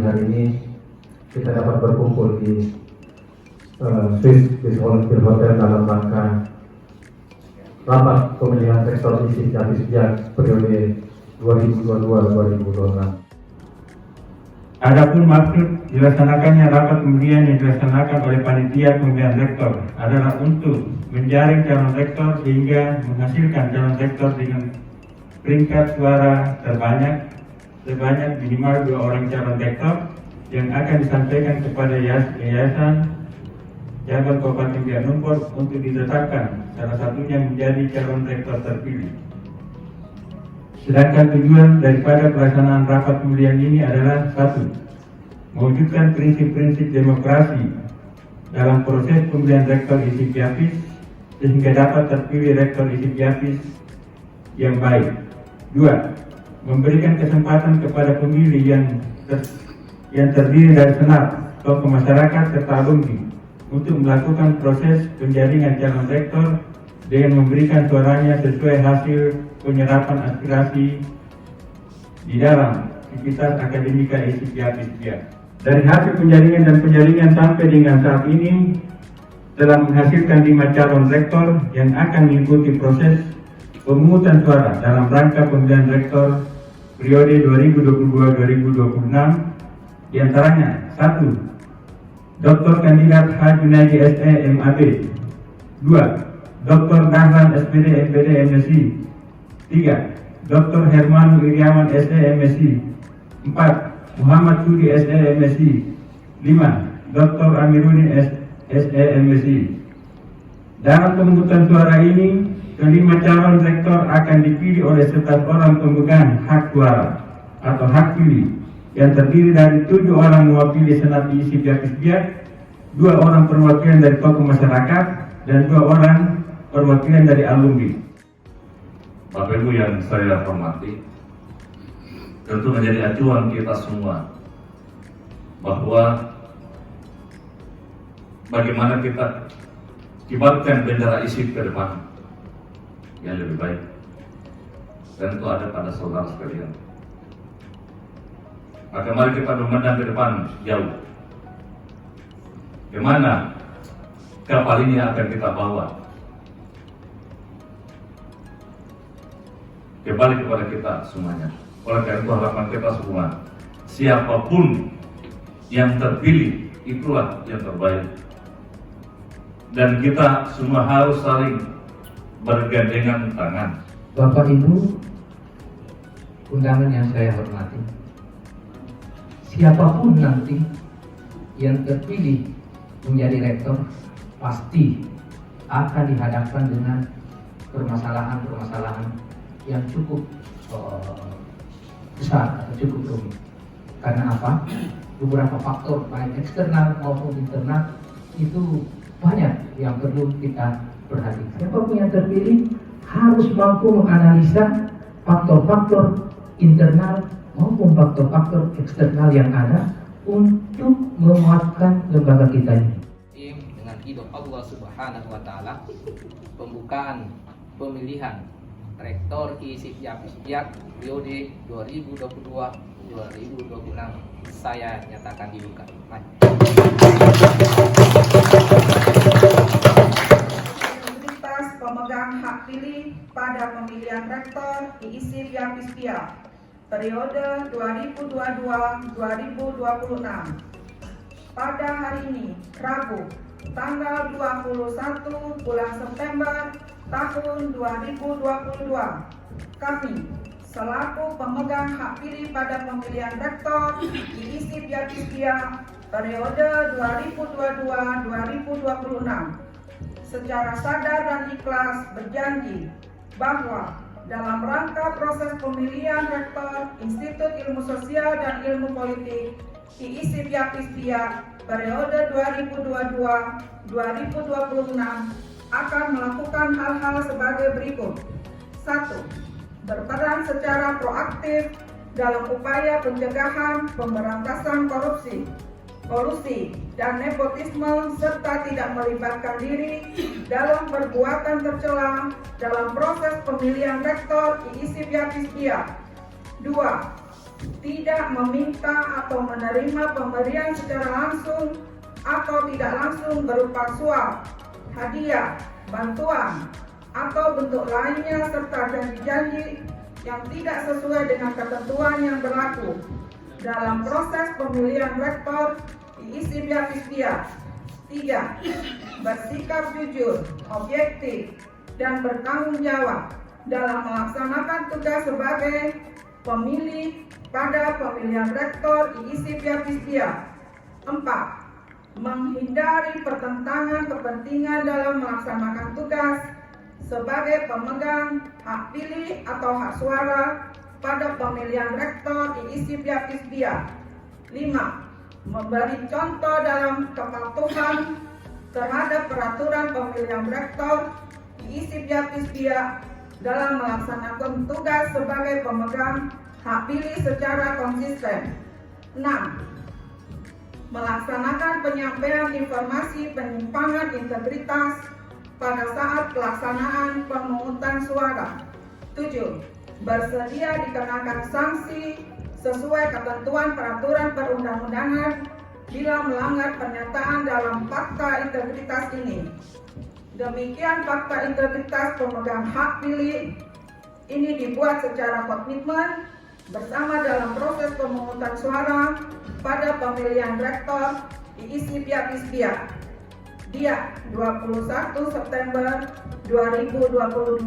hari ini kita dapat berkumpul di Swiss Olympic Hotel dalam rangka rapat pemilihan rektor ISIP Japisjak periode 2022-2026. Adapun maksud dilaksanakannya rapat pemilihan yang dilaksanakan oleh panitia pemilihan rektor adalah untuk menjaring calon rektor sehingga menghasilkan calon rektor dengan peringkat suara sebanyak minimal 2 orang calon rektor yang akan disampaikan kepada yayasan cabang Kabupaten Biak Numfor untuk ditetapkan salah satunya menjadi calon rektor terpilih. Sedangkan tujuan daripada pelaksanaan rapat pemilihan ini adalah 1. Mewujudkan prinsip-prinsip demokrasi dalam proses pemilihan rektor ISIP Japis sehingga dapat terpilih rektor ISIP Japis yang baik. 2. Memberikan kesempatan kepada pemilih yang terdiri dari senat, tokoh masyarakat serta alumni untuk melakukan proses penjaringan calon rektor dengan memberikan suaranya sesuai hasil penyerapan aspirasi di dalam aktivitas akademika ISIP Japis Biak. Dari hasil penjaringan sampai dengan saat ini telah menghasilkan 5 calon rektor yang akan mengikuti proses pemungutan suara dalam rangka pemilihan rektor periode 2022-2026, di antaranya 1. Dr. Kandidat H. Junaidi SE MAB. 2. Dr. Dahlan SPD MPD MSI. 3. Dr. Herman Wiryawan SE MSI. 4. Muhammad Sudi SE MSI. 5. Dr. Amiruddin SE MSI. Dalam pemungutan suara ini, kelima calon rektor akan dipilih oleh 11 orang pemegang hak suara atau hak pilih yang terdiri dari 7 orang mewakili senat ISIP Japis Biak, 2 orang perwakilan dari tokoh masyarakat, dan 2 orang perwakilan dari alumni. Bapak Ibu yang saya hormati, tentu menjadi acuan kita semua bahwa bagaimana kita kibarkan bendera ISIP ke depan yang lebih baik, dan itu ada pada saudara sekalian. Maka mari kita memandang ke depan jauh. Kemana kapal ini akan kita bawa? Kembali kepada kita semuanya. Oleh karena itu harapan kita semua, siapapun yang terpilih itulah yang terbaik. Dan kita semua harus saling bergandengan tangan. Bapak Ibu, undangan yang saya hormati, siapapun nanti yang terpilih menjadi rektor pasti akan dihadapkan dengan permasalahan-permasalahan yang cukup besar atau cukup rumit. Karena apa? Beberapa faktor baik eksternal maupun internal itu banyak yang perlu kita perhatikan. Siapapun yang terpilih harus mampu menganalisa faktor-faktor internal maupun faktor-faktor eksternal yang ada untuk menguatkan lembaga kita ini. Dengan ridho Allah Subhanahu wa taala, pembukaan pemilihan rektor ISIP Japis Biak periode 2022-2026 saya nyatakan dibuka. Integritas pemegang hak pilih pada pemilihan rektor ISIP Japis Biak periode 2022-2026. Pada hari ini, Rabu, tanggal 21 bulan September tahun 2022, kami selaku pemegang hak pilih pada pemilihan rektor ISIP Japis Biak periode 2022-2026 secara sadar dan ikhlas berjanji bahwa dalam rangka proses pemilihan rektor Institut Ilmu Sosial dan Ilmu Politik ISIP Japis Biak periode 2022-2026 akan melakukan hal-hal sebagai berikut. 1. Berperan secara proaktif dalam upaya pencegahan pemberantasan korupsi, kolusi, dan nepotisme serta tidak melibatkan diri dalam perbuatan tercela dalam proses pemilihan rektor ISIP Japis Biak. 2. tidak meminta atau menerima pemberian secara langsung atau tidak langsung berupa suap, hadiah, bantuan, atau bentuk lainnya serta janji-janji yang tidak sesuai dengan ketentuan yang berlaku dalam proses pemilihan rektor di ISIP-YAPIS-BIA. 3. Bersikap jujur, objektif, dan bertanggung jawab dalam melaksanakan tugas sebagai pemilih pada pemilihan rektor di ISIP-YAPIS-BIA. 4. Menghindari pertentangan kepentingan dalam melaksanakan tugas sebagai pemegang hak pilih atau hak suara pada pemilihan rektor di ISIP-YAPIS-BIA. 5. Memberi contoh dalam kepatuhan terhadap peraturan pemilihan rektor di ISIP-YAPIS-BIA dalam melaksanakan tugas sebagai pemegang hak pilih secara konsisten. 6. Melaksanakan penyampaian informasi penyimpangan integritas pada saat pelaksanaan pemungutan suara. 7. Bersedia dikenakan sanksi sesuai ketentuan peraturan perundang-undangan bila melanggar pernyataan dalam fakta integritas ini. Demikian fakta integritas pemegang hak pilih ini dibuat secara komitmen bersama dalam proses pemungutan suara pada pemilihan rektor di ISIP-YAPIS-BIA. Dia 21 September 2022.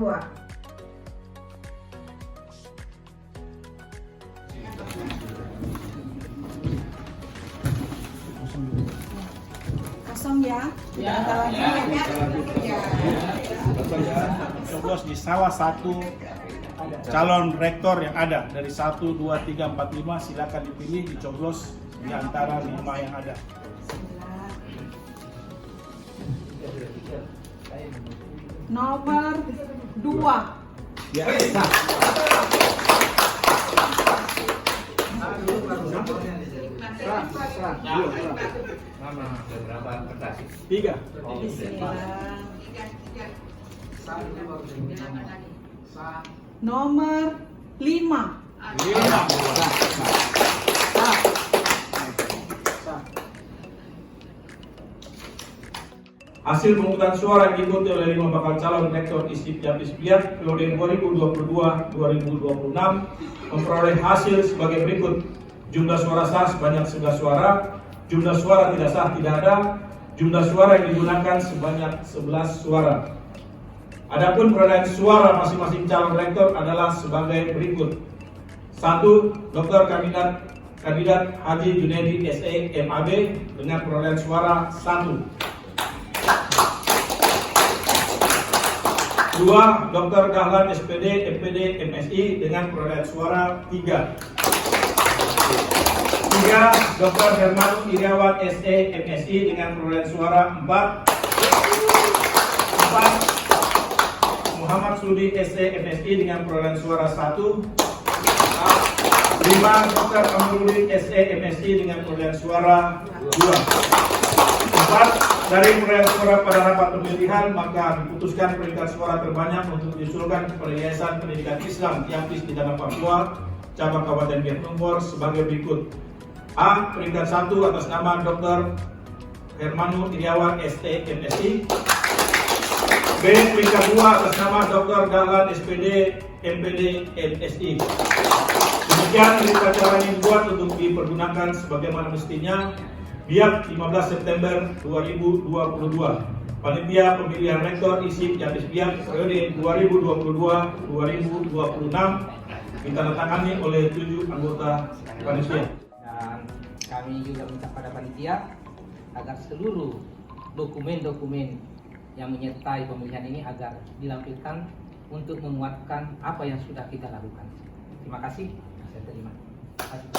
Kosong ya? Ya. Coblos di salah satu calon rektor yang ada dari 1, 2, 3, 4, 5 silakan dipilih dicoblos di antara 5 yang ada. Nomor 2. Ya. Tiga. Nomor 5. Hasil pemungutan suara yang diikuti oleh 5 bakal calon rektor ISIP-YAPIS-BIA periode 2022-2026 memperoleh hasil sebagai berikut: jumlah suara sah sebanyak 11 suara, jumlah suara tidak sah tidak ada, jumlah suara yang digunakan sebanyak 11 suara. Adapun perolehan suara masing-masing calon rektor adalah sebagai berikut: 1. Dr. Kandidat Haji Junaidi SE MAB dengan perolehan suara 1. 2. Dr. Dahlan SPD MPD MSI dengan perolehan suara 3. 3. Dr. Herman Iriawan SE MSI dengan perolehan suara 4. 4. Muhammad Sudi SE MSI dengan perolehan suara 1. 5. Dr. Amruli SE MSI dengan perolehan suara 2. 4. Dari perolehan suara pada rapat pemilihan, maka diputuskan peringkat suara terbanyak untuk diusulkan kepada Yayasan Pendidikan Islam YAPIS di Tanah Papua, cabang Kabupaten Biak Numfor sebagai berikut: A. Peringkat 1 atas nama Dr. Hermanu Iriawan ST MSI. B. Peringkat 2 atas nama Dr. Dahlan SPD MPD MSI. Demikian berita acara ini dibuat untuk dipergunakan sebagaimana mestinya. Biak 15 September 2022. Panitia Pemilihan Rektor ISIP-YAPIS Biak periode 2022-2026 ditandatangani oleh 7 anggota panitia. Dan kami juga minta pada panitia agar seluruh dokumen-dokumen yang menyertai pemilihan ini agar dilampirkan untuk menguatkan apa yang sudah kita lakukan. Terima kasih. Saya terima. Terima kasih.